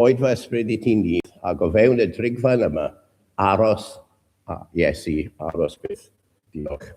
Oedfa'r ysbryd I ti'n dydd, ac o fewn y drigfan yma, aros a Iesu, aros byth. Diolch.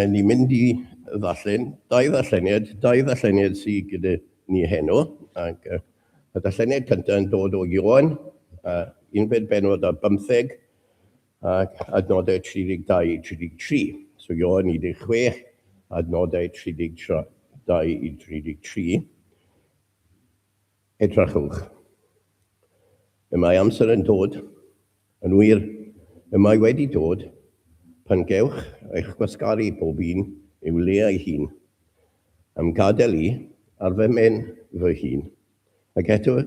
Ni'n mynd I ddarllen dau ddarlleniad sydd gyda ni heno, ac y darlleniad cyntaf yn dod o Ioan, 11:15 ac adnodau 32 I 33. So Ioan 16, adnodau 32 I 33. Edrychwch. Y mae amser yn dod, yn wir, y mae wedi dod, pan gewch eich gwasgaru bob un i'w le ei hun, am gadael I ar fy mhen fy hun. Ac eto,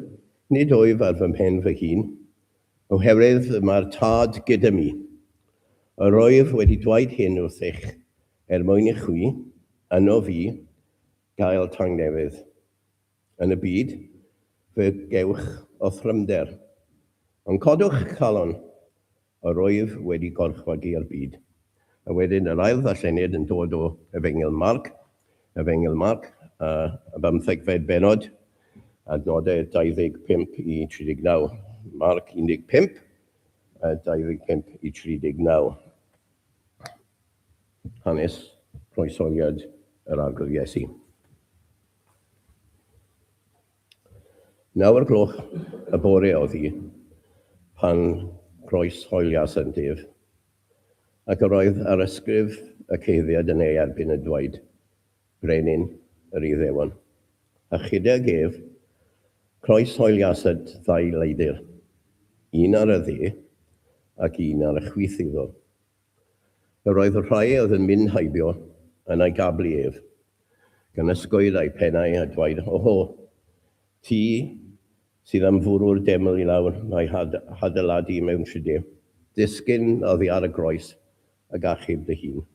nid wyf ar fy mhen fy hun, oherwydd mae'r tad gyda mi. Yr wyf wedi dweud hyn wrth eich mwyn I chwi, yno fi, gael tangnefydd. Yn y byd, fe gewch o thrymder. Ond codwch calon, yr wyf wedi gorchfagu'r byd. A wedyn yr ail ddarlleniad yn dod o Efengyl Marc, y 15 bennod, adnodau 25 I 39. Marc 15, 25 I 39. Hanes croesoliad yr arglwydd Iesu. 9 o'r gloch y bore oedd hi, pan croeshoelias yn dyf, ac yr oedd ar ysgrif y ceiddiad yn ei erbyn yn dweud, brenin yr Iddewon. A chydag ef, Croes hoeliasad ddau leidr, un ar y dde ac un ar y chwith iddo. Yr oedd rhai oedd yn mynd heibio yn ei gablu ef, gan ysgwyd ei pennau a dweud, oho, ti sydd am fwrw'r deml i lawr mae hadeiladu mewn trydydd. Disgyn oddi ar y groes ac achub dy hun.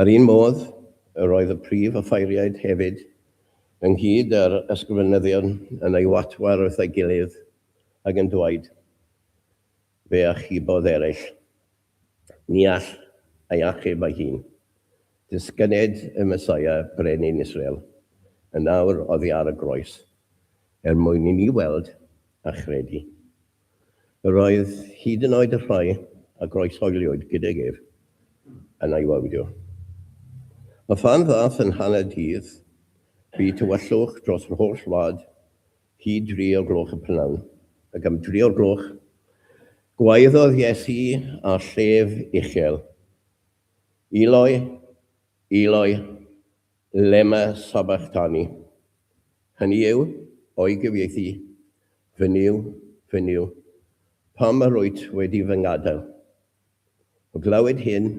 Yr un modd, yr oedd y prif offeiriaid hefyd ynghyd â'r ysgrifenyddion yn ei watwar wrth ei gilydd ac yn dweud, fe achubodd eraill, ni all ei achub ei hun. Disgyned y Mesaia brenin Israel, yn nawr oddi ar y groes, mwyn i ni weld a chredu. Yr oedd hyd yn oed y rhai a groeshoeliwyd gydag ef yn ei wawdio. Y phan ddath yn hanner dydd, bu tywyllwch dros yr holl wlad hyd 3 o'r gloch y prynawn, ac am 3 o'r gloch, gwaeddodd Iesu a llef uchel. Eloi, Eloi, lema sabachthani. Hynny yw, o'i gyfieithu, fy niw, pam yr wyt wedi fy ngadael. O glywed hyn,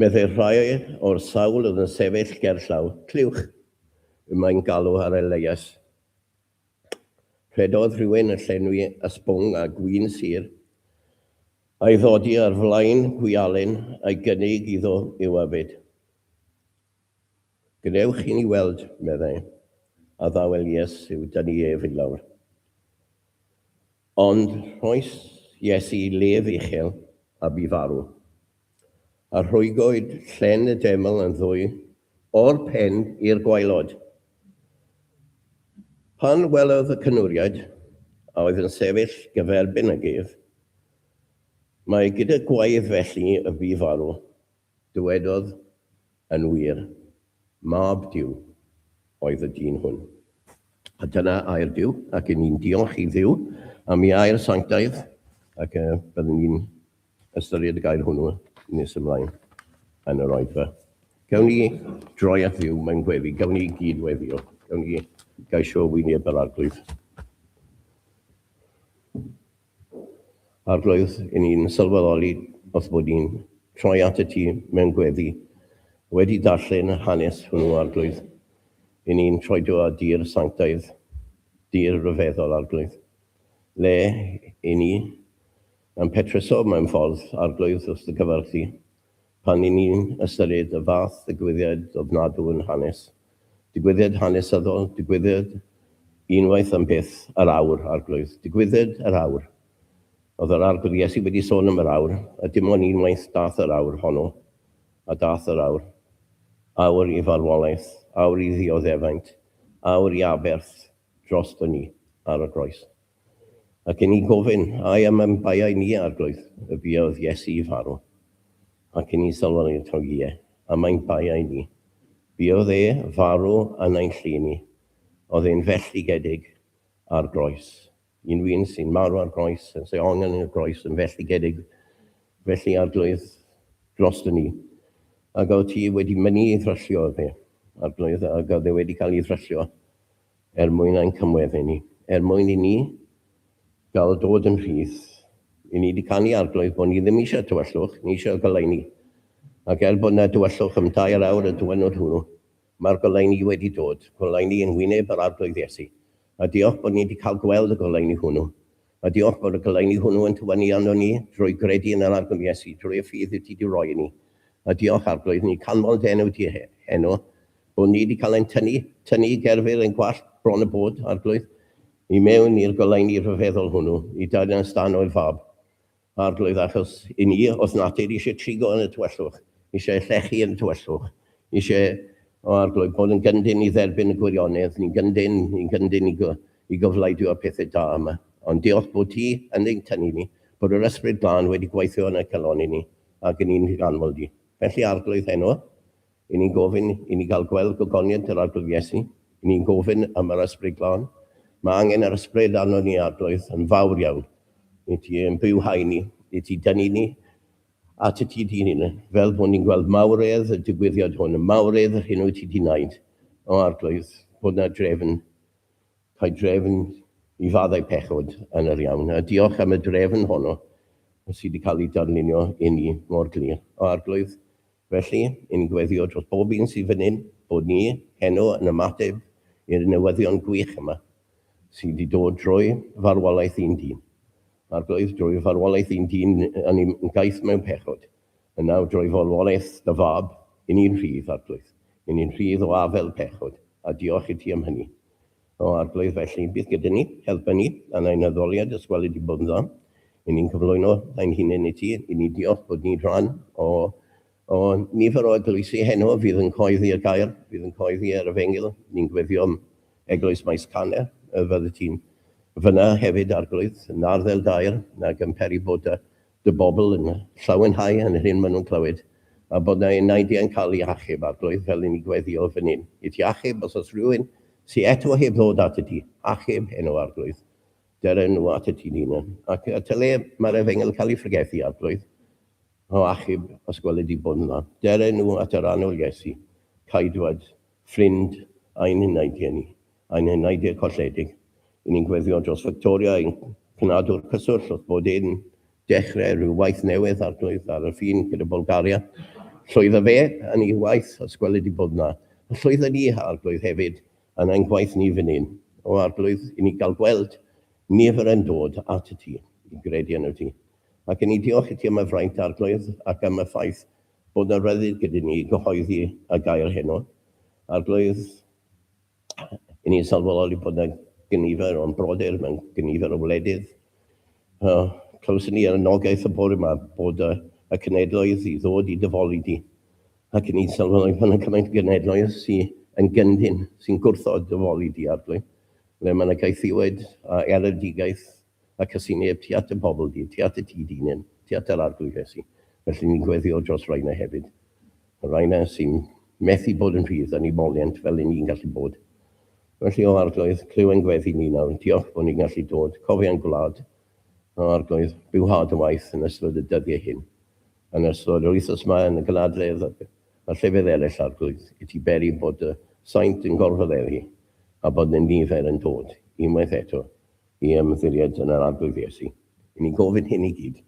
meddai rhai o'r sawl oedd yn sefyll ger llaw, cliwch, mae'n galw ar Elias. Rhedodd rhywun yn llenwi ysbwng a gwyn sir, a'i ddodi ar flaen hwyalyn a'i gynnig iddo i'w yfyd. Gwnewch i ni weld, meddai, a ddaw Elias yw dynnu ef i lawr. Ond rhoes Iesu lef uchel a bu farw. A rhwygwyd llen y deml yn ddwy o'r pen i'r gwaelod. Pan welodd y cynwriad a oedd yn sefyll gyferbyn ag ef, mae gyda gwaedd felly y bu farw, dywedodd yn wir, mab Duw oedd y dyn hwn. A dyna air Duw, ac yn ni'n diolch i Dduw am ei air sanctaidd, ac byddwn ni'n ystyried y gair hwnnw nes ymlaen yn yr Oedfa. Gawn ni droi at Dduw mewn gweddi, gawn ni gyd weddio, gawn ni gaisio wyneb yr arglwydd. Arglwydd, i ni'n sylweddoli os bod ni'n troi at y ti mewn gweddi, wedi darllen hanes hwnnw arglwydd, i ni'n troedio â dir sanctaidd, dir ryfeddol arglwydd, le i ni yn petryso mewn ffordd arglwydd wrth y gyfyrchu, pan i ni'n ystyried y fath digwyddiad ofnadw yn hanes. Digwyddiad hanesyddol, digwyddiad unwaith am byth yr awr arglwydd, digwyddiad yr awr. Oedd yr arglwydd Iesu wedi sôn am yr awr, a dim ond unwaith dath yr awr honno, a dath yr awr. Awr i farwolaeth, awr i ddioddefaint, awr i aberth dros ni ar y groes. Ac yn ei gofyn, ai am yn baiau ni arglwydd, y buodd Iesu i farw. Ac yn ei sylweddol i'r togie, a mae'n baiau ni. Buodd e farw yn ein lle ni, oedd e'n felltigedig ar groes. Unrhyw sy'n marw ar groes, yn sy'n ongen yn y groes, yn felltigedig, felly arglwydd dros ni. Ac oedd ti wedi mynd i ddryllio fe, arglwydd, ac oedd e wedi cael ei ddryllio mwyn ein cymweddu ni, mwyn i ni gael dod yn rhydd. I ni wedi canu arglwydd bod ni ddim eisiau tywyllwch, ni eisiau goleuni. Ac bod yna tywyllwch am 2 awr y diwrnod hwnnw, mae'r goleuni wedi dod, goleuni yn wyneb yr arglwydd Iesu. A diolch bod ni wedi cael gweld y goleuni hwnnw. A diolch bod y goleuni hwnnw yn tywynnu arno ni drwy gredu yn yr arglwydd Iesu, drwy y ffydd ti wedi roi i ni. A diolch arglwydd, ni canmol enw ti heno, bod ni wedi cael ein tynnu gerfydd yn gwallt bron y bod arglwydd, i mewn i'r goleuni rhyfeddol hwnnw, i dod yn stan o'r fab. Arglwydd, achos i ni, os natur, eisiau trigo yn y tywyllwch, eisiau llechu yn y tywyllwch, eisiau arglwydd bod yn gyndyn i dderbyn y gwirionedd, ni'n gyndyn i gyfleidio y pethau da yma. Ond diolch bod ti yn ein tynnu ni, bod yr ysbryd glân wedi gweithio yn y caloni ni, ac yn ni'n ganmol di. Felly arglwydd heno, i ni'n gofyn i ni gael gweld gogoniant yr arglwydd Iesu, i ni'n gofyn am yr ysbryd glân. Mae angen yr ysbryd arno ni arglwydd yn fawr iawn, i ti yn bywhau ni, i ti dynnu ni at y ti dyn ni, fel bod ni'n gweld mawredd y digwyddiad hwn, mawredd yr hyn wyt ti di wneud o arglwydd, bod yna drefn cael drefn I faddau pechod yn yr iawn. A diolch am y drefn honno sydd wedi cael ei darlunio I ni mor glir o arglwydd. Felly, i'n gweddio dros bob un sydd fan hyn bod ni heno yn ymateb i'r newyddion gwych yma sydd wedi dod drwy farwolaeth un dyn. Arglwydd drwy farwolaeth un dyn yn gaeth mewn pechod. A nawr drwy farwolaeth dy fab, I ni'n rhydd arglwydd. I ni'n rhydd o afel pechod. A diolch I ti am hynny. O arglwydd felly, bydd gyda ni, helpa ni, a na'n addoliad ysgwelyd I bod yn dda. I ni'n cyflwyno na'n hunain I ti, I ni diolch bod ni'n rhan o nifer o eglwysi heno fydd yn coeddi y gair, fydd yn coeddi ar y fengil. Ni'n gweddio am eglwys maes Caner, fydde ti'n fyna hefyd arglwydd, yn arddel dair, nag yn peri bod dy bobl yn llawenhau yn yr hyn maen nhw'n clywed. A bod na'n yn cael ei achub arglwydd fel ni'n gweddio fan hyn. I ti achub os oes rhywun sy'n eto heb ddod at y ti, achub heno arglwydd, deren nhw at y ti ni'n. Ac at y le mae'r efengil cael ei ffrgethu arglwydd, o achub ysgwelyd I bod yn dda. Deren nhw at yr anol Iesu, caedwad, ffrind a'n hynaidiau ni, a'n hynaidiau colledig. I ni'n gweddio dros Victoria i'n cynadwr cyswll wrth bod e'n dechrau rhyw waith newydd arglwydd ar y ffin gyda Bulgaria. Llwyddo fe yn ei waith ysgwelyd I bod yn dda. Llwyddo ni arglwydd hefyd yn ein gwaith ni fan hyn. O arglwydd I ni gael gweld nifer yn dod at y ti, I gredu yn y ti. Ac I ni diolch I ti am y fraint arglwydd ac am y ffaith bod yna ryddid gyda ni I gyhoeddi y gair heno. Arglwydd, I ni'n sylweddoli bod yna gynifer o'n brodyr mewn gynifer o wledydd. Clywson ni ar y nogaeth y bore yma bod y cenedloedd I ddod I dyfoli di. Ac I ni'n sylweddoli bod yna cymaint genedloedd sy'n yn gyndyn, sy'n gwrthod dyfoli di arglwydd. Le mae yna gaethiwed a eredigaeth a cysineb tu at y pobl di, tu at y ti dyn, tu at yr arglwydd Iesu. Felly ni'n gweddio dros rhaina hefyd. Rhaina sy'n methu bod yn rhydd yn ei moliant fel ni'n gallu bod. Felly o arglwydd, clyw yn gweddi ni nawr. Diolch bod ni'n gallu dod. Cofiau'n gwlad. O arglwydd, bywhad y waith yn ystod y dyddiau hyn. Yn ystod yr wythnos yma yn y gynadledd a llefydd eraill arglwydd. I ti beri bod y saint yn gorfodderu a bod y nifer yn dod unwaith eto I ymddiried yn yr arglwydd Iesu. I ni gofyn hyn I gyd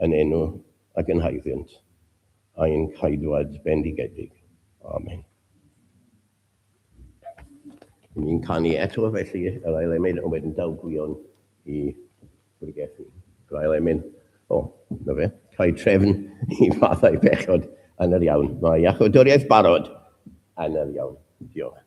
yn enw ac yn haeddiant a'n caedwad bendigedig. Amen. Ni'n canu eto felly yr ail emyn ond wedyn daw gwion I ffrgethu. Yr ail emyn, na fe, cael trefn I faddau bechod yn yr iawn. Mae iachawdwriaeth barod yn yr iawn. Diolch.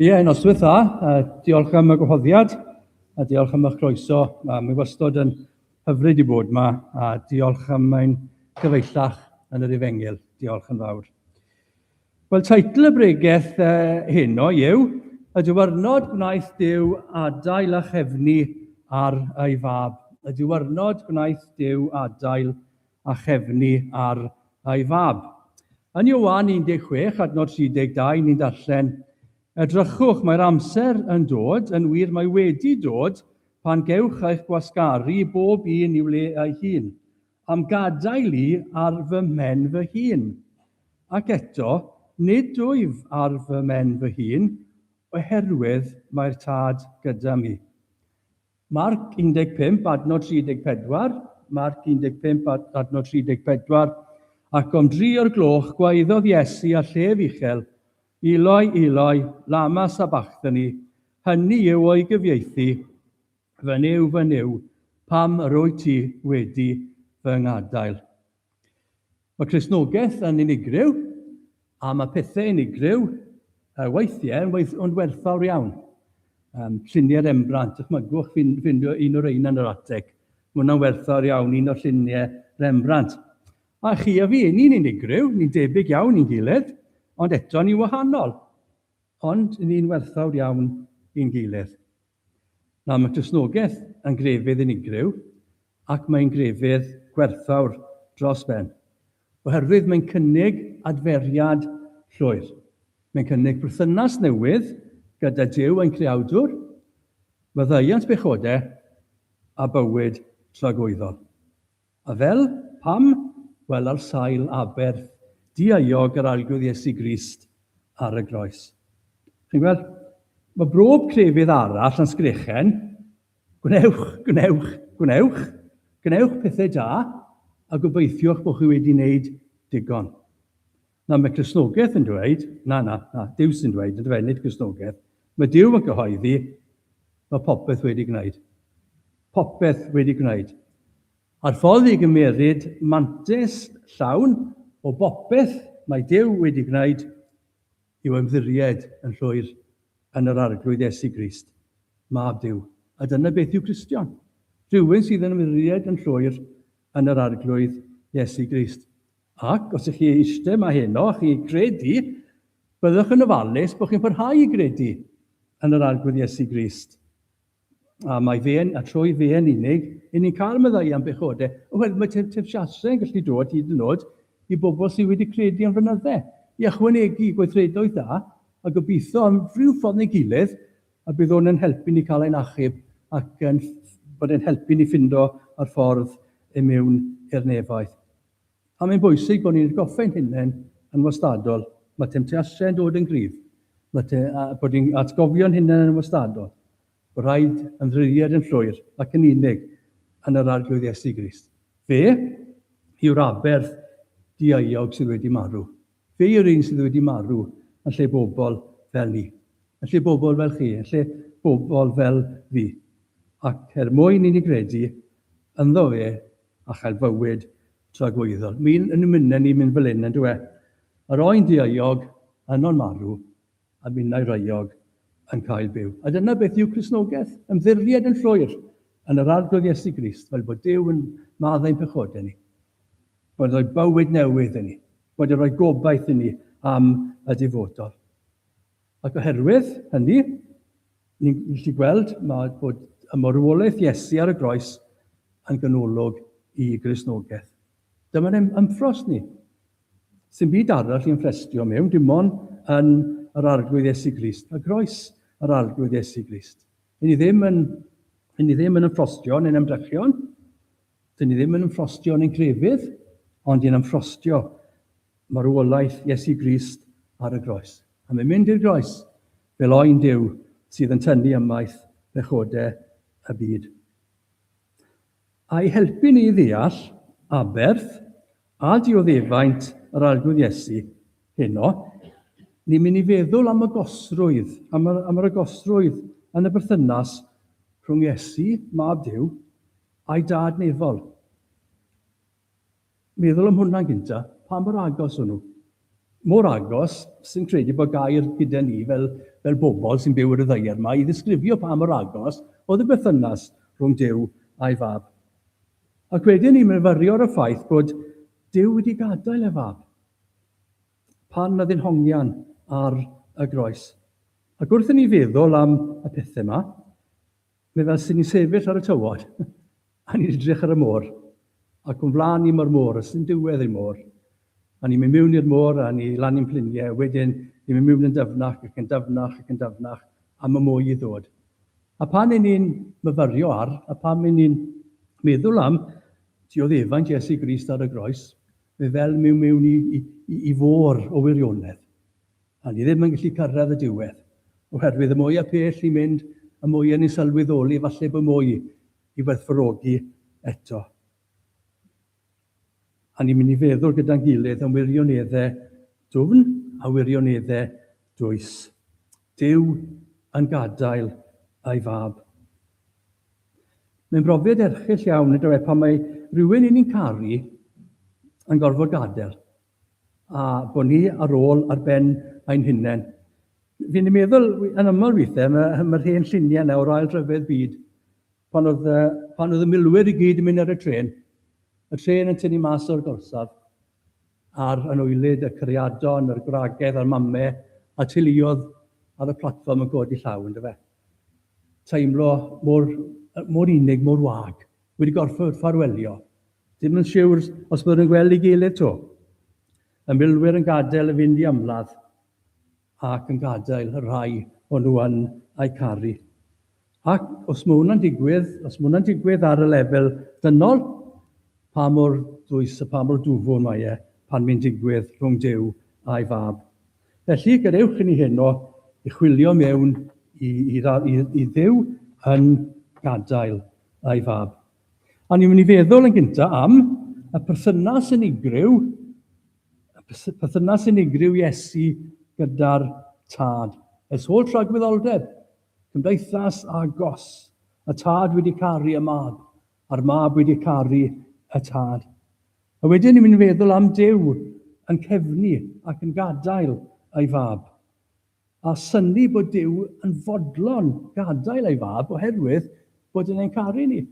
Ie, noswaith dda. Diolch am y gwahoddiad. a diolch am eich croeso. Mae wastod yn hyfryd i bod yma, a diolch am ein cyfeillach yn yr Efengil. Diolch yn fawr. Wel, teitl y bregaeth heno yw, y diwrnod gwnaeth Duw adael a chefnu ar ei fab. Y diwrnod gwnaeth Duw adael a chefnu ar ei fab. Yn Ioan 16, adnod 32, ni'n darllen, edrychwch, mae'r amser yn dod, yn wir mae wedi dod, pan gewch eich gwasgaru bob un i'w le ei hun, am gadael i ar fy men fy hun. Ac eto, nid wyf ar fy men fy hun, oherwydd mae'r tad gyda mi. Marc 15, adnod 34, Marc 15, adnod 34, ac om 3 o'r gloch gwaeddodd Iesu a llef uchel, Eloi, Eloi, lama sabachthani, hynny yw o'i gyfieithu, fy nyw, pam rwy ti wedi fy ngadael. Mae Cristnogaeth yn unigryw, a mae pethau unigryw weithiau yn werthfawr iawn. Lluniau Rembrandt, dychmygwch ffindio un o'r ein yn yr ateg. Mae hwnna'n werthfawr iawn, un o'r lluniau Rembrandt. A chi a fi, ni'n unigryw, ni'n debyg iawn i'n gilydd, ond eto ni'n wahanol. Ond ni'n werthfawr iawn i'n gilydd. Na, mae Cristnogaeth yn grefydd unigryw, ac mae'n grefydd gwerthfawr dros ben. Oherwydd mae'n cynnig adferiad llwyr. Mae'n cynnig berthynas newydd gyda Duw ein creawdwr, maddeuant bechodau a bywyd tragwyddol. A fel pam? Wel ar sail aberth diaiog yr arglwydd Iesu Grist ar y groes. Chi'n gweld, mae brob crefydd arall yn sgrechen, gwnewch pethau da, a gobeithiwch bod chi wedi wneud digon. Na, mae Cristnogaeth yn dweud, Duw sy'n dweud, yn dweud, nid Cristnogaeth, mae Duw yn cyhoeddi, mae popeth wedi gwneud. Popeth wedi gwneud. A'r ffordd i gymeryd mantais llawn o bopeth mae Duw wedi gwneud yw ymddiried yn llwyr yn yr arglwydd Iesu Grist, mab Duw. A dyna beth yw Cristion. Rhywun sydd yn ymddiried yn llwyr yn yr arglwydd Iesu Grist. Ac os ych chi eistedd yma heno, chi credu, byddwch yn ofalus bod chi'n parhau i credu yn yr arglwydd Iesu Grist. A mae fe'n, a trwy fe'n unig, i ni'n cael meddai am bechodau. Wel, mae tefsiasau'n gallu dod hyd yn oed i bobl sydd wedi credu yn fynyddau. I ychwanegu gweithredoedd da, a gobeithio am rhyw ffordd neu gilydd, a bydd hwn yn helpu ni cael ein achub ac bod e'n helpu ni ffindo ar ffordd i mewn i'r nefoedd. A mae'n bwysig bod ni'n goffa'n hunain yn wastadol. Mae temtasiau'n dod yn gryf. Bod ni'n atgofio'n hunain yn wastadol. Bod rhaid ymddiried yn llwyr ac yn unig yn yr arglwydd Iesu Grist. Fe yw'r aberth diaiog sydd wedi marw. Fe yw'r un sydd wedi marw yn lle bobl fel ni. Yn lle bobl fel chi, yn lle bobl fel fi. Ac mwyn i ni credu, ynddo fe a chael bywyd tragwyddol. Mi'n ymwneud ni'n mynd fel hyn, yn dweud, yr oen diaiog yn o'n marw, a minnau raiog yn cael byw. A dyna beth yw Cristnogaeth, ymddiried yn llwyr yn yr arglwydd Iesu Grist, fel bod Duw yn maddau'n pechodau ni. Bod yn rhoi bywyd newydd i ni. Bod yn rhoi gobaith i ni am y dyfodol. Ac oherwydd hynny, ni'n gallu gweld bod y marwolaeth Iesu ar y groes yn ganolog i Cristnogaeth. Dyma'n ymffros ni. Sy'n byd arall i'n ffrestio mewn, dim ond yn yr arglwydd Iesu Grist, y groes yr arglwydd Iesu Grist. Ni ddim yn ymffrostio yn ymdrechion, dyn ni ddim yn ymffrostio yn crefydd, ond yn ymffrostio marwolaeth Iesu Grist ar y groes. A mae'n mynd i'r groes fel oen Duw sydd yn tynnu ymaith bechodau y byd. A'i helpu ni ddeall aberth a dioddefaint yr arglwydd Iesu heno, ni'n mynd i feddwl am y gosrwydd, am yr agosrwydd yn y berthynas rhwng Iesu, mab Duw, a'i dad nefol. Meddwl am hwnna'n gynta, pa mor agos o'n nhw? Mor agos, sy'n credu bod gair gyda ni fel bobl sy'n byw ar y ddaear yma, i ddisgrifio pa mor agos, oedd y berthynas rhwng Duw a'i fab. Ac wedyn ni'n myfyrio'r ffaith bod Duw wedi gadael y fab pan na ddynhongian ar y groes. Ac wrth i ni feddwl am y pethau yma, mae fel sy'n ni sefyll ar y tywod, a ni'n edrych ar y môr, ac o'n flaen ni mae'r môr, a sy'n diwedd i'r môr. A ni'n mynd mewn i'r môr, a ni lan i'n pliniau, wedyn ni'n mynd mewn yn dyfnach, ac yn dyfnach, ac yn dyfnach, a mae mwy i ddod. A pan ni'n myfyrio ar, a pan ni'n meddwl am dioddefaint Iesu Grist ar y groes, mae fel mewn i fôr o wirionedd. A ni ddim yn gallu cyrraedd y diwedd. Oherwydd y mwy a pell i mynd, y mwy a ni'n sylweddoli, falle bod mwy i werthfawrogi eto. A ni'n mynd i feddwl gyda'n gilydd am wirioneddau dwfn a wirioneddau dwys. Duw yn gadael a'i fab. Mae'n brofiad erchyll iawn ydyw pan mae rhywun ni'n caru yn gorfod gadael. A bod ni ar ôl ar ben ein hunain. Fi'n meddwl yn aml weithiau, mae'r hen lluniau nawr ail ryfedd byd, pan oedd y milwyr i gyd yn mynd ar y tren yn tynnu mas o'r gorsaf, a'r anwylyd, y cariadon, yr gwragedd, a'r mamau, a teuluodd ar y platfform yn godi llaw, ynddo fe. Teimlo mor unig, mor wag, wedi gorfod ffarwelio. Dim yn siŵr os byddwn yn gweld ei gilydd to. Y milwyr yn gadael y fynd i ymladd, ac yn gadael y rhai o'n nhw yn ei caru. Ac os mae hwnna'n digwydd ar y lefel dynol, pa mor dwys a pa mor dwfwn mae e pan mae'n digwydd rhwng Duw a'i fab. Felly, gadewch i ni heno i chwilio mewn i Dduw yn gadael a'i fab. A ni'n mynd i feddwl yn gyntaf am y perthynas unigryw Iesu gyda'r tad. Ers holl rhagwyddoldeb, cymdeithas agos, y tad wedi caru y mab, a'r mab wedi caru y tad. A wedyn ni'n mynd i feddwl am Duw yn cefnu ac yn gadael a'i fab. A synnu bod Duw yn fodlon gadael a'i fab oherwydd bod yna'n caru ni.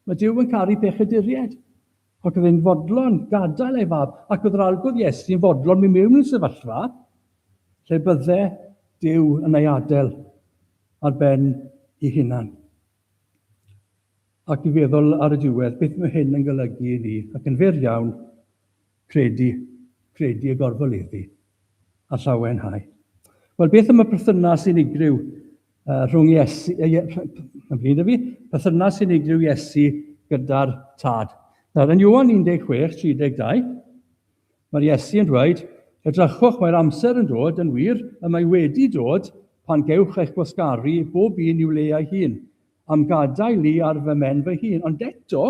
Mae Duw yn caru pechaduriaid. Ac oedd e'n fodlon gadael a'i fab. Ac oedd yr algwdd Iesu yn fodlon mynd mewn i'r sefyllfa lle bydde Duw yn ei adael ar ben ei hunan. Ac i feddwl ar y diwedd, beth mae hyn yn golygu i ni, ac yn fyr iawn, credu y gorfoleddu a llawenhau. Wel, beth am y perthynas unigryw rhwng Iesu, perthynas unigryw Iesu gyda'r tad. Nawr, yn Ioan 16:32, mae'r Iesu yn dweud, edrychwch mae'r amser yn dod yn wir, a mae wedi dod pan gewch eich gwasgaru bob un i'w le ei hun, am gadael i ar fy men fy hun. Ond eto,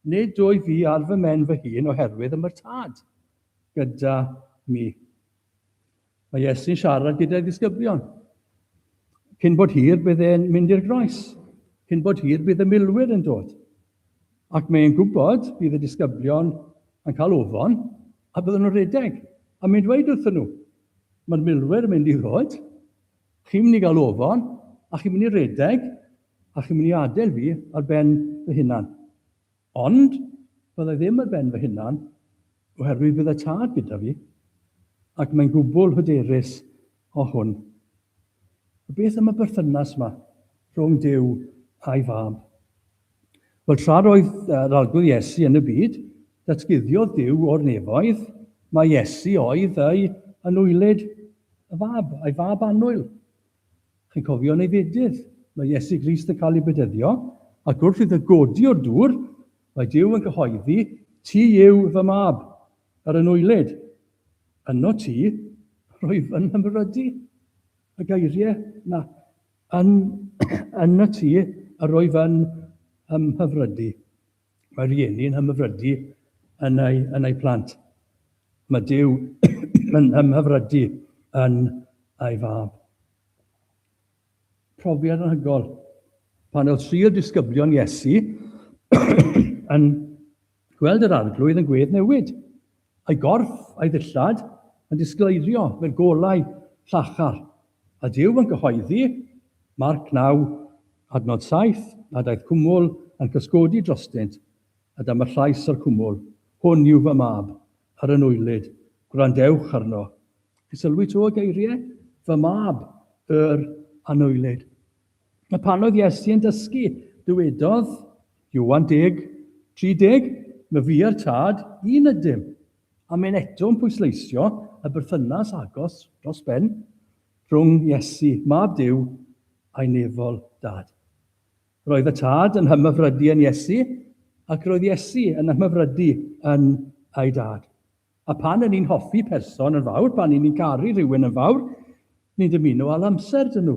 nid dwy fi ar fy men fy hun oherwydd am y tad gyda mi. Mae Iesu'n siarad gyda'i ddisgyblion. Cyn bod hir bydd e'n mynd i'r groes. Cyn bod hir bydd y milwyr yn dod. Ac mae'n gwybod bydd y disgyblion yn cael ofon, a bydden nhw'n redeg. A mae'n dweud wrthyn nhw, mae'r milwyr yn mynd i ddod, chi'n mynd i gael ofon, a chi'n mynd i redeg, a chi'n mynd i adael fi ar ben fy hunan. Ond, byddai ddim ar ben fy hunan, oherwydd bydd y tad gyda fi, ac mae'n gwbl hyderus o hwn. Beth am y berthynas yma rhwng Duw a'i fab? Wel, tra roedd yr algwdd Iesu yn y byd, datguddiodd Duw o'r nefoedd, mae Iesu oedd ei anwylyd y fab, a'i fab annwyl. Chi'n cofio yn ei fedydd, mae Iesu Grist yn cael ei bedyddio, ac wrth iddo godi o'r dŵr, mae Duw yn cyhoeddi, ti yw fy mab, yr anwylyd. Yno ti, roedd yn hymrydu. Y geiriau na, yno ti, roedd yn hymhyfrydu. Mae rieni'n hymhyfrydu yn ei plant. Mae Duw yn hymhyfrydu yn ei fab. Profiad anhygoel. Pan oedd 3 o'r disgyblion Iesu yn gweld yr arglwydd yn gwedd newid. A'i gorff a'i ddillad yn disgleirio fel golau llachar. A Duw yn cyhoeddi, Marc 9, Adnod 7, a daeth cwmwl yn cysgodi drostynt, a dyma llais o'r cwmwl. Hwn yw fy mab, ar y nwylyd, gwrandewch arno. Chi sylwi to y geiriau? Fy mab, anwylyd. A pan oedd Iesu yn dysgu, dywedodd Iwan 10:30, mae fi a'r tad un ydym. A mae'n eto'n pwysleisio y berthynas agos dros ben rhwng Iesu, mab Duw, a'i nefol dad. Roedd y tad yn hymyfrydu yn Iesu, ac roedd Iesu yn hymyfrydu yn ei dad. A pan ni'n hoffi person yn fawr, pan ni'n caru rhywun yn fawr, ni'n dymuno al amser dyn nhw.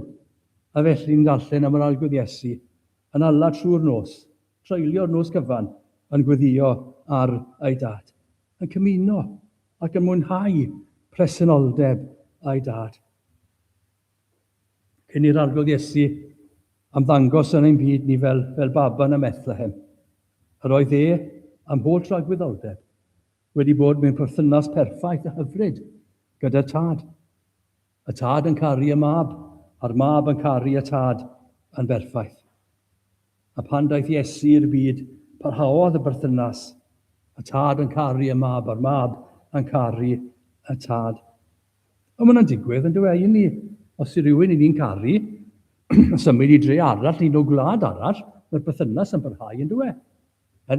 A felly ni'n darllen am yr arglwydd Iesu yn ala trwy'r nos, treulio'r nos cyfan, yn gweddio ar ei dad. Yn cymuno ac yn mwynhau presenoldeb ei dad. Cyn i'r arglwydd Iesu ymddangos yn ein byd ni fel baban ym Bethlehem. Yr oedd am holl rhagwyddoldeb wedi bod mewn perthynas perffaith a hyfryd gyda tad. Y tad yn caru y mab, a'r mab yn caru y tad yn berffaith. A pan daeth Iesu i'r byd, parhaodd y berthynas, y tad yn caru y mab, a'r mab yn caru y tad. A mae hwnna'n digwydd yn dweud ni, os yw rhywun i ni'n caru, symud i dre arall, neu gwlad arall, mae'r berthynas yn parhau yn dweud.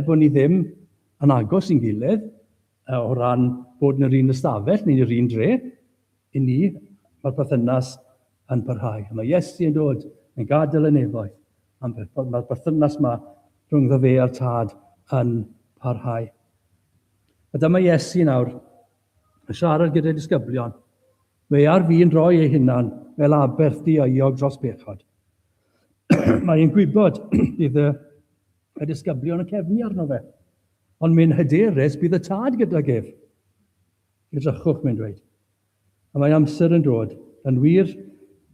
Bod ni ddim yn agos i'n gilydd, o ran bod yn yr un ystafell neu yr un dre, i ni, mae'r berthynas yn parhau. Mae Iesu yn dod yn gadael y nefoedd. Mae'r berthynas yma rhwng fe a'r tad yn parhau. A dyma Iesu nawr yn siarad gyda'r disgyblion. Fe ar fi'n rhoi ei hunan fel aberth diaiog dros bechod. Mae'n gwybod bydd y disgyblion yn cefnu arno fe. Ond mae'n hyderus bydd y tad gyda gef. Edrychwch mae'n dweud. A mae amser yn dod, yn wir,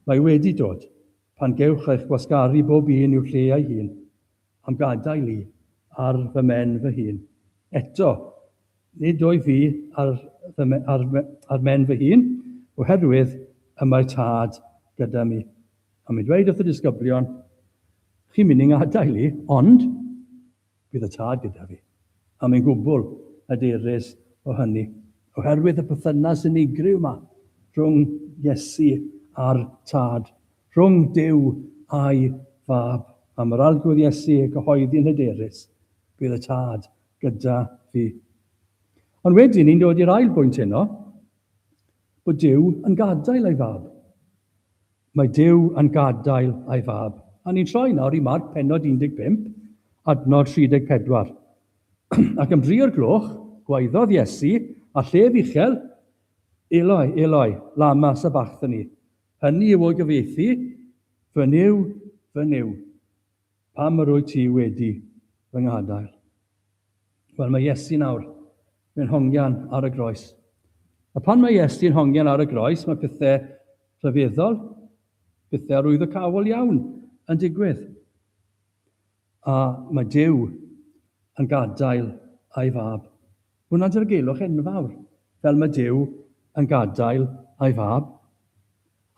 mae wedi dod, pan gewch eich gwasgaru bob un i'w lle ei hun, am gadael i ar fy men fy hun. Eto, nid o'i fi ar men fy hun, oherwydd y mae tad gyda mi. A mae'n dweud wrth y disgyblion, chi'n mynd i'n gadael i, ond bydd y tad gyda fi. A mae'n gwbl hyderus o hynny, oherwydd y perthynas unigryw yma rhwng Iesu a'r tad, rhwng Duw a'i fab. A mae'r arglwydd Iesu gyhoeddi'n hyderus, bydd y tad gyda fi. Ond wedyn ni'n dod i'r ail bwynt heno, bod Duw yn gadael ei fab. Mae Duw yn gadael ei fab. A ni'n troi nawr i Marc pennod 15, adnod 34. Ac yn 3 o'r gloch, gwaeddodd Iesu a llef uchel, Eloi, Eloi, lama sabachthani. Hynny yw o'i gyfieithu, fy niw, pam yr wyt ti wedi fy ngadael. Wel, mae Iesu nawr, mae'n hongian ar y groes. A pan mae Iesu'n hongian ar y groes, mae pethau rhyfeddol, pethau arwyddocaol iawn yn digwydd. A mae Duw yn gadael ei fab. Hwna'n dirgelwch enfawr, fel mae Duw yn gadael ei fab.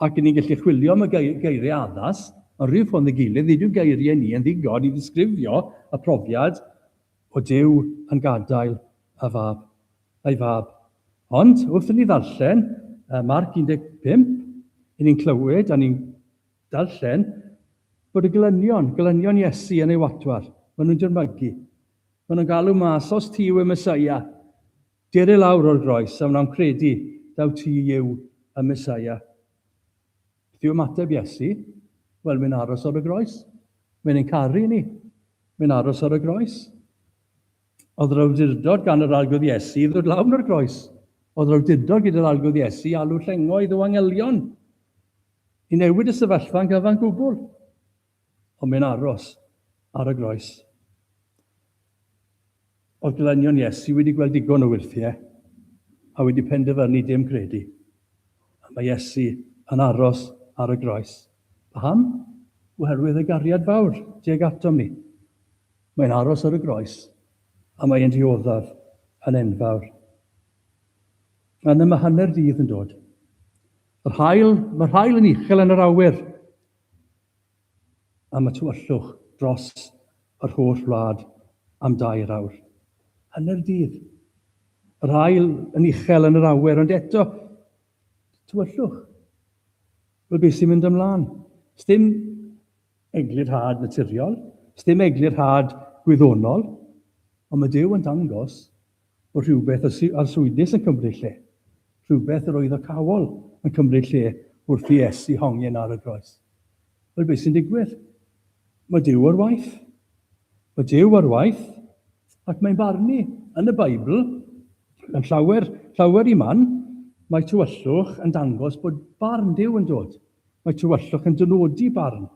Ac ni'n gallu chwilio am y geiriau addas, ond rhyw ffôn y gilydd, nid yw'n geiriau ni yn ddigon i ddisgrifio y profiad o Duw yn gadael ei fab. Ond, wrth ni ddarllen, Marc 15, ni'n clywed a ni'n darllen bod y glynion Iesu yn ei watwar. Maen nhw'n dyrmygu. Maen nhw'n galw mas, os ti yw y Mesaia, dir i lawr o'r groes, a wna'n credu daw ti yw y Mesaia. Beth yw ymateb Iesu? Wel, mae'n aros ar y groes. Mae'n ein caru ni. Mae'n aros ar y groes. Oedd yr awdurdod gan yr arglwydd Iesu i ddod lawr o'r groes. Oedd yr awdurdod gyda'r arglwydd Iesu i alw llengoedd o angelion. I newid y sefyllfa'n gyfan gwbl. Ond mae'n aros ar y groes. Oedd glynion Iesu wedi gweld digon o wyrthiau a wedi penderfynu dim credu. Mae Iesu yn aros ar y groes. Pam? Oherwydd y gariad fawr tuag atom ni. Mae'n aros ar y groes a mae'n dioddaf yn enfawr. A dyma hanner dydd yn dod. Mae'r haul yn uchel yn yr awyr. am y tywyllwch dros yr holl wlad am 2 awr. Hanner dydd. Yr haul yn uchel yn yr awyr, ond eto, tywyllwch. Wel, beth sy'n mynd ymlaen? Sdim eglurhad naturiol, sdim eglurhad gwyddonol, ond mae Duw yn dangos bod rhywbeth arswydus yn cymryd lle. Rhywbeth yr oedd o cawol yn cymryd lle wrth i Iesu hongian ar y groes. Wel, beth sy'n digwydd? Mae Duw ar waith. Mae Duw ar waith, ac mae'n barnu yn y Beibl, yn llawer i man, mae tywyllwch yn dangos bod barn Duw yn dod. Mae tywyllwch yn dynodi barn.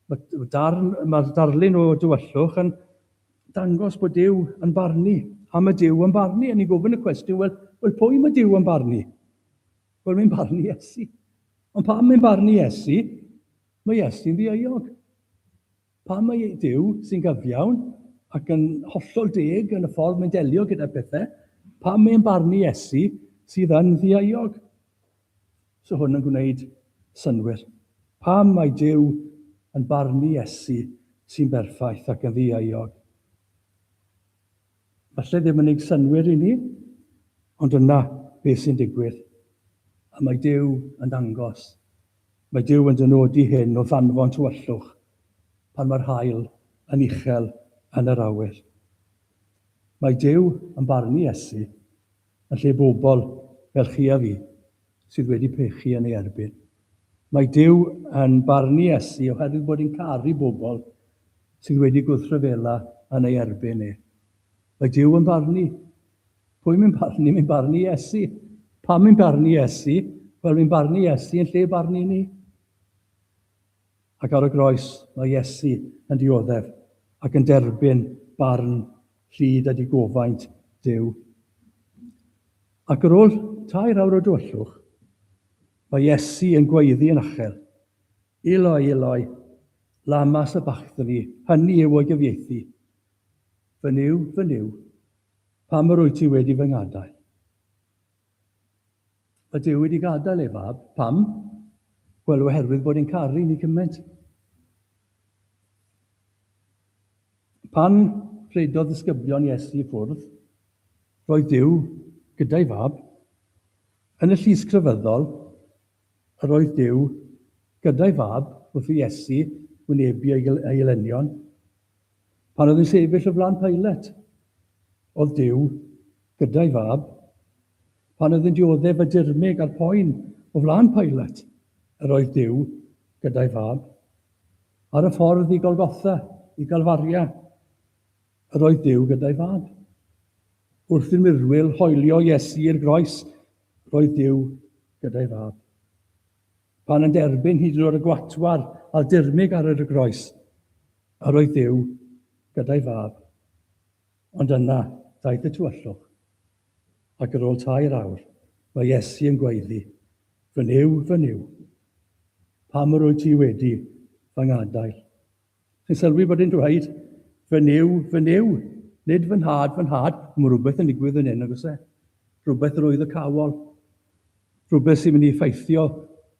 Mae'r darlun o tywyllwch yn dangos bod Duw yn barnu. A mae Duw yn barnu. A ni'n gofyn y cwestiwn, wel, pwy mae Duw yn barnu? Wel, mae'n barnu Iesu. Ond pam mae'n barnu Iesu, mae Iesu'n ddiaiog. Pam mae Duw sy'n gyfiawn ac yn hollol deg yn y ffordd mae'n delio gyda pethau, pam mae'n barnu Iesu sydd yn ddiaiog. So hwn yn gwneud synwyr. Pam mae Duw yn barnu Iesu sy'n berffaith ac yn ddiaiog. Falle ddim yn ei synwyr i ni, ond yna beth sy'n digwydd. A mae Duw yn dangos. Mae Duw yn dynodi hyn o ddanfon tywyllwch pan mae'r haul yn uchel yn yr awyr. Mae Duw yn barnu Iesu yn lle bobl fel chi a fi sydd wedi pechu yn ei erbyn. Mae Duw yn barnu Iesu oherwydd bod hi'n caru bobl sydd wedi gwrthryfela yn ei erbyn ni. Mae Duw yn barnu. Pwy mae'n barnu? Mae'n barnu Iesu. Pam mae'n barnu Iesu? Wel, mae'n barnu Iesu yn lle barnu ni. Ac ar y groes, mae Iesu yn dioddef ac yn derbyn barn llyd a digofaint Duw. Ac ar ôl 2 awr o dywyllwch, mae Iesu yn gweiddi yn achel. Eloi, Eloi, lama sabachthani, hynny yw o'i gyfieithu. Fy niw, pam yr wyt ti wedi fy ngadael? Mae Duw wedi gadael ei fab. Pam? Wel, oherwydd bod hi'n caru ni cymaint. Pan rhedodd ddisgyblion Iesu i ffwrdd, roedd Duw gyda'i fab. Yn y llys crefyddol, roedd Duw gyda'i fab wrth i Iesu wynebu ei elynion. Pan oedd yn sefyll o flaen Pilat, oedd Duw gyda'i fab. Pan oedd yn dioddef y dirmig a'r poen o flaen Pilat, roedd Duw gyda'i fab. Ar y ffordd i Golgotha, i Galfaria, roedd Duw gyda'i fab. Wrth i'r mirwyl hoelio Iesu i'r groes, roedd Duw gyda'i fab. Pan yn derbyn hyd yn oed y gwatwar a'r dirmig ar y groes, roedd Duw gyda'i fab. Ond yna, daeth y tywyllwch. Ac ar ôl 2 awr, mae Iesu yn gweiddi, fy niw, pam yr wyt ti wedi fy ngadael? Chi'n sylwi bod e'n dweud, fy niw, nid fy nhad, mae rhywbeth yn digwydd yn hyn, agos e? Rhywbeth yr oedd y cawol. Rhywbeth sy'n mynd i effeithio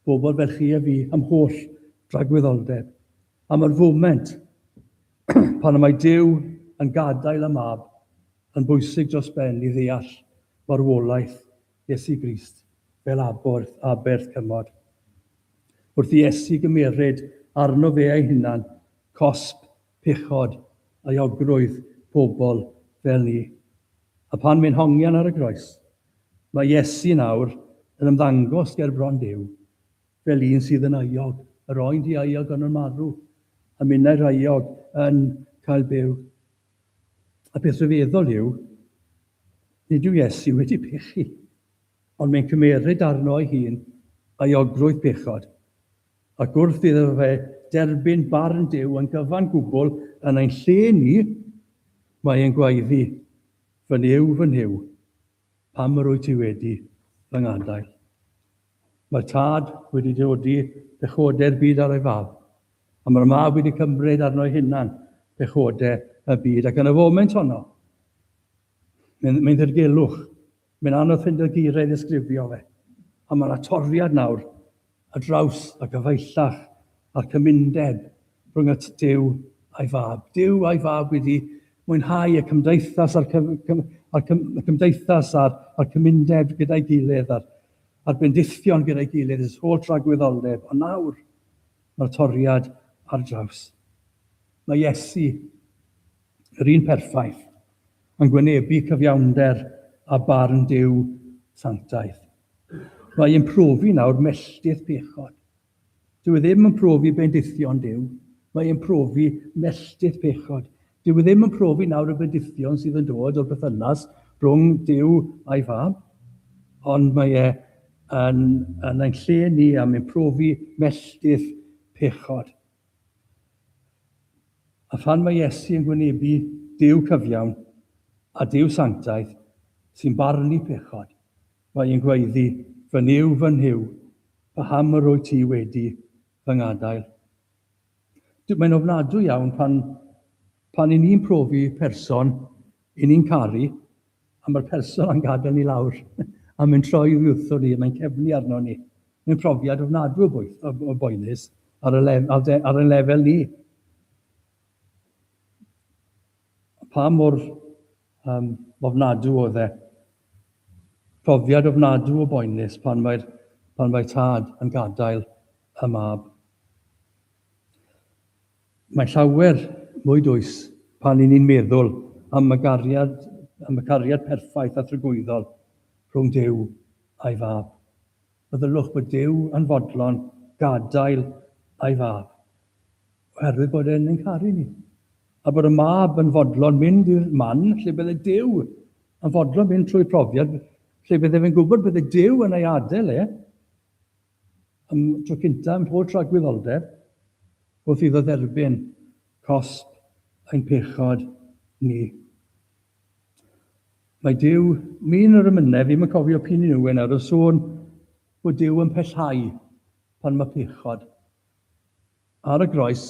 bobl fel chi a fi am holl dragwyddoldeb. A mae'r foment pan mae Duw yn gadael y mab yn bwysig dros ben i ddeall marwolaeth Iesu Grist fel aberth cymod. Wrth i Iesu gymeryd arno fe ei hunan, cosb, pechod a iogrwydd pobl fel ni. A pan mae'n hongian ar y groes, mae Iesu nawr yn ymddangos ger bron Duw fel un sydd yn aiog, yr oen di aiog yn y marw, a minnau'r aiog yn cael byw. A beth rhyfeddol yw, nid yw Iesu wedi pechu, ond mae'n cymeryd arno ei hun aiogrwydd pechod. Ac wrth iddo fe derbyn barn Duw yn gyfan gwbl yn ein lle ni, mae e'n gweiddi, fy niw, pam yr wyt ti wedi fy ngadael? Mae'r tad wedi dodi pechodau'r byd ar ei fab, a mae'r mab wedi cymryd arno ei hunan pechodau y byd. Ac yn y foment honno, mae'n ddirgelwch, mae'n anodd fynd y geiriau ddisgrifio fe. A mae'na toriad nawr, a draws a gyfeillach a'r cymundeb rhwng y Duw a'i fab. Duw a'i fab wedi mwynhau y cymdeithas a'r cymdeithas a'r cymundeb gyda'i gilydd, a'r bendithion gyda'i gilydd, ys holl rhagwyddoldeb. Ond nawr, mae'r toriad ar draws. Mae Iesu, yr un perffaith, yn gwynebu cyfiawnder a barn Duw sanctaidd. Mae e'n profi nawr melltith pechod. Dyw e ddim yn profi bendithion Duw, mae e'n profi melltith pechod. Dyw e ddim yn profi nawr y bendithion sydd yn dod o'r berthynas rhwng Duw a'i fab, ond mae e yn ein lle ni am ein profi melltith pechod. A phan mae Iesu yn gwynebu Duw cyfiawn a Duw sanctaidd sy'n barnu pechod, mae e'n gweiddi, fy nyw, paham yr o'i ti wedi fy ngadael. Mae'n ofnadwy iawn pan i ni'n profi person i ni'n caru, a mae'r person yn gadael ni lawr, a mae'n troi wrtho ni, mae'n cefnu arno ni. Mae'n profiad ofnadwy o boenus ar y lefel ni. Pa mor ofnadwy oedd e? Profiad ofnadwy o boenus pan mae tad yn gadael y mab. Mae llawer mwy dwys pan ni'n meddwl am y cariad perffaith a thrygwyddol rhwng Duw a'i fab. Meddylwch bod Duw yn fodlon gadael a'i fab, oherwydd bod e'n caru ni. A bod y mab yn fodlon mynd i'r man lle bydde Duw yn fodlon mynd trwy profiad, lle bydde fe'n gwybod bydde Duw yn ei adael tro cynta yn holl rhagwyddoldeb, wrth iddo dderbyn cosb ein pechod ni. Mae Duw, mi'n yr ymynedd, fi'n cofio pyn i nhw yn sôn bod Duw yn pellhau pan mae pechod. Ar y groes,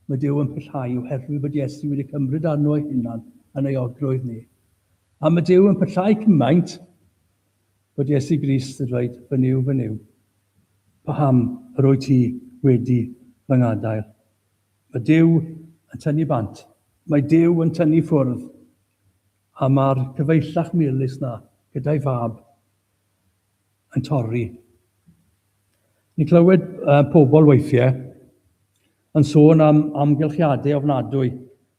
mae Duw yn pellhau oherwydd bod Iesu wedi cymryd arno ei hunan yn ei ogrwydd ni. A mae Duw yn pellhau cymaint bod Iesu Grist yn dweud, fy nyw, paham yr o'i ti wedi fy ngadael. Mae Duw yn tynnu bant. Mae Duw yn tynnu ffwrdd. A mae'r cyfeillach milus na gyda'i fab yn torri. Ni'n clywed pobl weithiau yn sôn am amgylchiadau ofnadwy.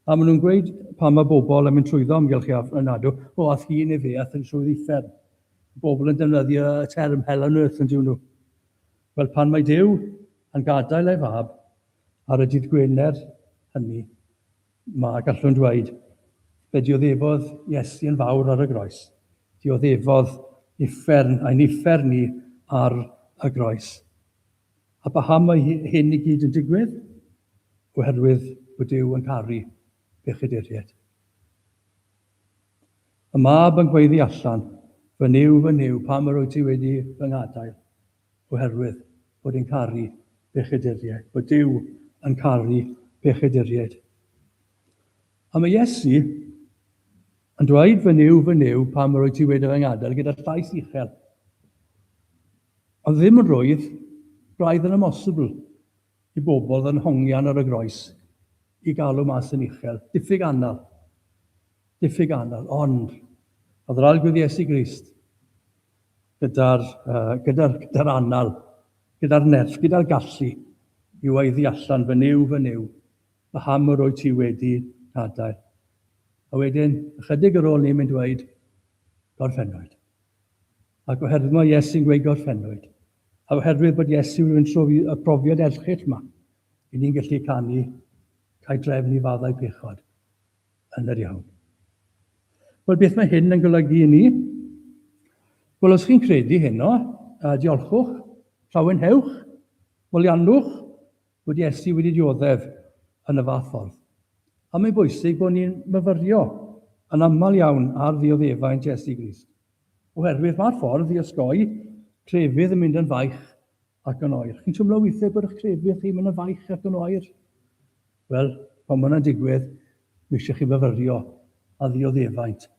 A maen nhw'n gweud pan mae bobl yn mynd trwyddo amgylchiadau ofnadwy, ath hi neu fe, ath yn trwydd uffern. Bobl yn defnyddio y term hell on earth yn diw nhw. Wel, pan mae Duw yn gadael ei fab ar y dydd Gwener hynny, mae gallwn dweud, be dioddefodd Iesu yn fawr ar y groes. Dioddefodd ein uffern ni ar y groes. A paham mae hyn i gyd yn digwydd? Oherwydd bod Duw yn caru bechaduriaid. Y mab yn gweiddi allan, fy nyw, pam yr o'i ti wedi fy ngadael? Oherwydd bod e'n caru bechaduriaid. Bod Duw yn caru bechaduriaid. A mae Iesu yn dweud fy nyw, pam yr o'i ti wedi fy ngadael, gyda'r llais uchel. Ond ddim yn rwydd, braidd yn amosibl i bobl yn hongian ar y groes i galw mas yn uchel. Diffyg anal, ond oedd yr algwydd Iesu Grist gyda'r anal, gyda'r nerth, gyda'r gallu i weiddi allan fy nyw, paham yr o'i ti wedi gadael. A wedyn, ychydig ar ôl ni'n mynd dweud, gorffennwyd. Ac oherwydd mae Iesu'n gweud gorffennwyd, a oherwydd bod Iesu yn trofi y profiad erchyll yma, i ni'n gallu canu cael drefn i faddau pechod yn yr iawn. Wel, beth mae hyn yn golygu i ni? Wel, os chi'n credu hynno, diolchwch, llawenhewch, moliannwch, bod Iesu wedi dioddef yn y fath ffordd. A mae'n bwysig bod ni'n myfyrio yn aml iawn ar ddioddefaint Iesu Grist. Oherwydd mae'r ffordd i osgoi crefydd yn mynd yn faich ac yn oer. Chi'n twmlo weithiau bod eich crefydd chi'n mynd yn faich ac yn oer? Wel, pan mae'n digwydd, mi eisiau chi myfyrio a ddioddefaint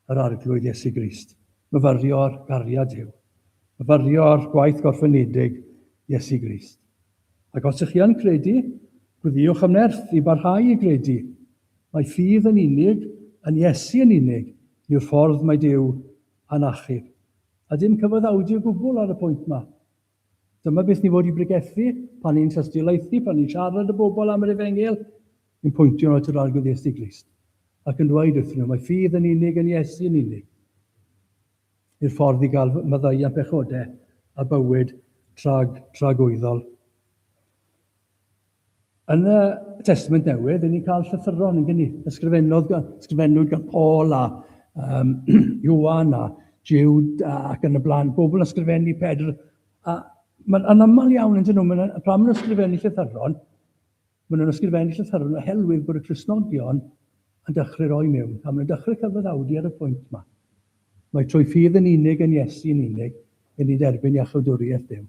yr arglwydd Iesu Grist. Myfyrio'r gariad Duw. Myfyrio'r gwaith gorffenedig Iesu Grist. Ac os ych chi yn credu Gwyddiwch am nerth i barhau i gredu. Mae ffydd yn unig, yn Iesu yn unig, yw'r ffordd mae Duw yn achub. A dim cyfaddawdi o gwbl ar y pwynt yma. Dyma beth ni fod i bregethu, pan ni'n tystiolaethu, pan ni'n siarad y bobl am yr Efengil, ni'n pwyntio at yr arglwydd Iesu Grist. Ac yn dweud wrthyn nhw, mae ffydd yn unig, yn Iesu yn unig, yw'r ffordd i gael maddau am pechodau a bywyd tragwyddol. Yn y Testament Newydd, ni'n cael llythyron yn gynnu, ysgrifennwyd gan Paul a Iwan a Jude ac yn y blaen, bobl ysgrifennu Pedr. Yn aml iawn yn dyn nhw, pan maen nhw'n ysgrifennu llythyron, maen nhw'n ysgrifennu llythyron oherwydd bod y Cristnogion yn dechrau roi mewn, a maen nhw'n dechrau cyfaddawdi ar y pwynt yma. Mae trwy ffydd yn unig yn Iesu yn unig, yn ei derbyn iachawdwriaeth Duw.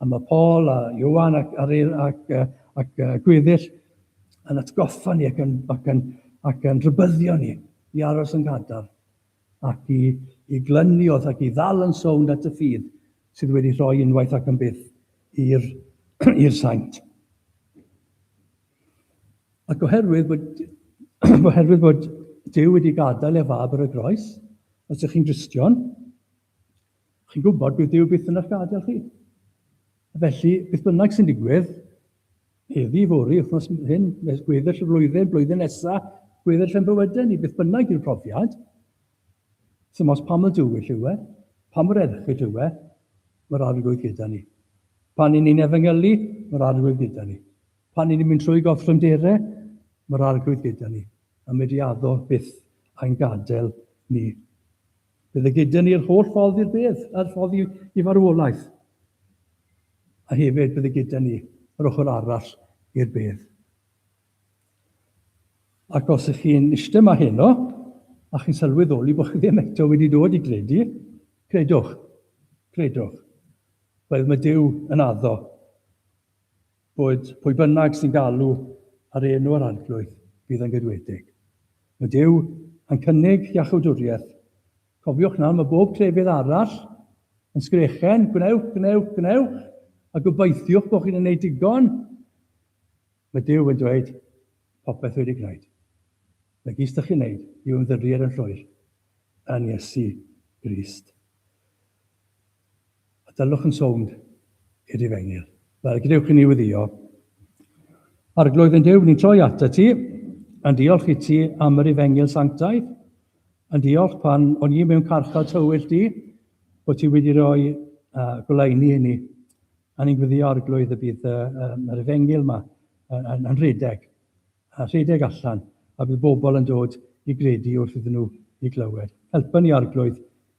A mae Paul a Iwan ac Gwyddill yn atgoffa ni ac yn rhybyddio ni i aros yn gadar ac i glyniodd ac i ddal yn sownd at y ffydd sydd wedi rhoi unwaith ac yn byth i'r saint. Ac oherwydd bod Duw wedi gadael ei fab ar y groes, os ydych chi'n Gristion, chi'n gwybod bydd Duw byth yn eich gadael chi. Felly, beth bynnag sy'n digwydd, heddi, fori, wythnos hyn, gweddill y blwyddyn nesaf, gweddill yn bywydau ni, beth bynnag yw'r profiad, sy'n os pam y dywyll yw e, pam yr erchyd yw e, mae'r arglwydd gyda ni. Pan ni'n efengylu, mae'r arglwydd gyda ni. Pan ni'n mynd trwy goffrymderau, mae'r arglwydd gyda ni. A mae di addo byth a'n gadael ni. Bydd y gyda ni'r holl ffordd i'r bedd, a'r ffordd i farwolaeth. A hefyd bydd y gyda ni yr ochr arall i'r bedd. Ac os ych chi'n eistedd yma heno, a chi'n sylweddoli bod chi ddim eto wedi dod i gredu, credwch. Bydd mae Duw yn addo bod pwy bynnag sy'n galw ar enw yr arglwydd bydd yn gydwedig. Mae Duw yn cynnig iachawdwriaeth. Cofiwch nawr, mae bob crefydd arall yn sgrechen, gwnewch, a gobeithiwch bod chi'n gwneud digon. Mae Duw yn dweud, popeth wedi gwneud. Mae gys ydych chi'n gwneud yw ymddiried yn llwyr yn Iesu Grist. A dylwch yn sownd i'r Efengil. Fel gadewch i ni weddio. Arglwydd yn Duw, ni'n troi ata ti, yn diolch i ti am yr Efengil sanctaidd, yn diolch pan o'n i mewn carchar tywyll di, bod ti wedi rhoi goleuni i ni. A ni'n gweddio arglwydd y bydd yr Efengil yma yn rhedeg allan, a bydd bobl yn dod i gredu wrth iddyn nhw i glywed. Helpa ni arglwydd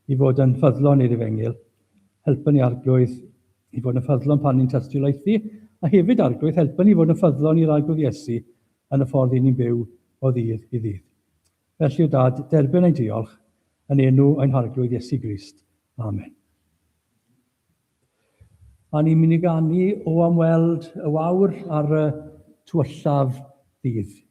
i fod yn ffyddlon i'r Efengil. Helpa ni arglwydd i fod yn ffyddlon pan ni'n tystiolaethu, a hefyd arglwydd helpa ni fod yn ffyddlon i'r arglwydd Iesu yn y ffordd i ni'n byw o ddydd i ddydd. Felly o Dad, derbyn ein diolch yn enw ein arglwydd Iesu Grist. Amen. A ni'n mynd i ganu o amweld y wawr ar y tywyllaf ddydd.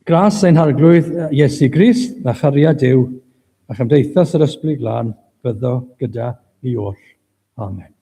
Gras ein harglwydd Iesu Grist, na chariad Duw, a chymdeithas yr ysbryd glân, byddo gyda ni oll. Amen.